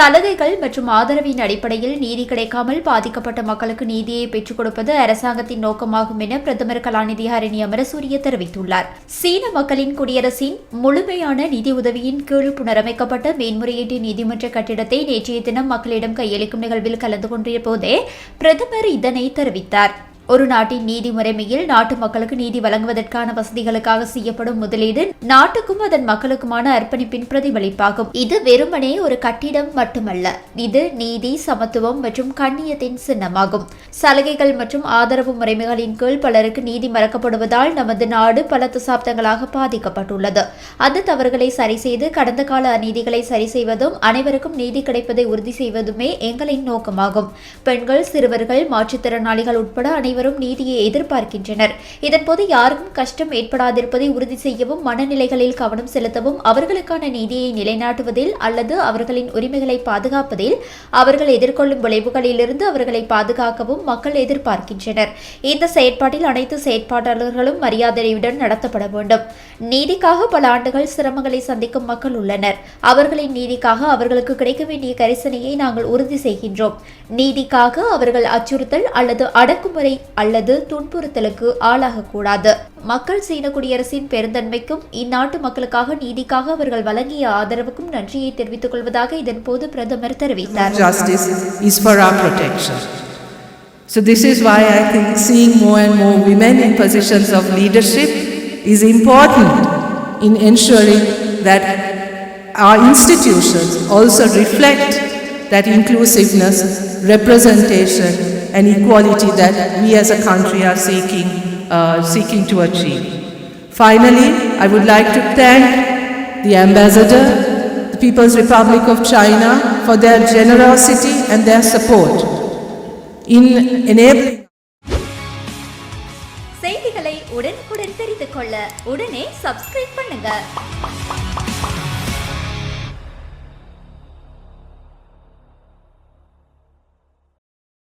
சலுகைகள் மற்றும் ஆதரவின் அடிப்படையில் நீதி கிடைக்காமல் பாதிக்கப்பட்ட மக்களுக்கு நீதியை பெற்றுக் கொடுப்பது அரசாங்கத்தின் நோக்கமாகும் என பிரதமர் கலாநிதி ஹரணி அமரசூரிய தெரிவித்துள்ளார். சீன மக்களின் குடியரசின் முழுமையான நிதி உதவியின் கீழ் புனரமைக்கப்பட்ட மேன்முறையீட்டு நீதிமன்ற கட்டிடத்தை நேற்றைய தினம் மக்களிடம் கையளிக்கும் நிகழ்வில் கலந்து கொண்ட போதே பிரதமர் இதனை தெரிவித்தார். ஒரு நாட்டின் நீதி முறைமையில் நாட்டு மக்களுக்கு நீதி வழங்குவதற்கான வசதிகளுக்காக செய்யப்படும் முதலீடு நாட்டுக்கும் அதன் மக்களுக்குமான அர்ப்பணிப்பின் பிரதிபலிப்பாகும். இது வெறுமனே ஒரு கட்டிடம் மட்டுமல்ல, இது நீதி, சமத்துவம் மற்றும் கண்ணியத்தின் சின்னமாகும். சலுகைகள் மற்றும் ஆதரவு முறைமைகளின் கீழ் பலருக்கு நீதி மறக்கப்படுவதால் நமது நாடு பல தசாப்தங்களாக பாதிக்கப்பட்டுள்ளது. அந்த தவறுகளை சரி செய்து கடந்த கால அநீதிகளை சரி செய்வதும் அனைவருக்கும் நீதி கிடைப்பதை உறுதி செய்வதுமே எங்களின் நோக்கமாகும். பெண்கள், சிறுவர்கள், மாற்றுத்திறனாளிகள் உட்பட அனைவரும் நீதியை எதிர்பார்க்கின்றனர். இதன்போது யாருக்கும் கஷ்டம் ஏற்படாதிருப்பதை உறுதி செய்யவும், மனநிலைகளில் கவனம் செலுத்தவும், அவர்களுக்கான நீதியை நிலைநாட்டுவதில் அல்லது அவர்களின் உரிமைகளை பாதுகாப்பதில் அவர்கள் எதிர்கொள்ளும் விளைவுகளிலிருந்து அவர்களை பாதுகாக்கவும் மக்கள் எதிர்பார்க்கின்றனர். இந்த செயற்பாட்டில் அனைத்து செயற்பாட்டாளர்களும் மரியாதையுடன் நடத்தப்பட வேண்டும். நீதிக்காக பல ஆண்டுகள் சிரமங்களை சந்திக்கும் மக்கள் உள்ளனர். அவர்களின் நீதிக்காக அவர்களுக்கு கிடைக்க வேண்டிய கரிசனையை நாங்கள் உறுதி செய்கின்றோம். நீதிக்காக அவர்கள் அச்சுறுத்தல் அல்லது அடக்குமுறை அல்லது துன்புறுத்தலுக்கு ஆளாகக்கூடாது. மக்கள் சீன குடியரசின் பெருந்தன்மைக்கும் இந்நாட்டு மக்களுக்காக நீதிக்காக அவர்கள் வழங்கிய ஆதரவுக்கும் நன்றியை தெரிவித்துக் கொள்வதாக இதன்போது பிரதமர் தெரிவித்தார். Justice is for our protection. So this is why I think seeing more and more women in positions of leadership is important in ensuring that our institutions also reflect that inclusiveness, representation and equality that we as a country are seeking to achieve. Finally, I would like to thank the Ambassador, the People's Republic of China, for their generosity and their support in enabling. செய்திகளை உடனுக்குடன் தெரிந்து கொள்ள உடனே subscribe பண்ணுங்க.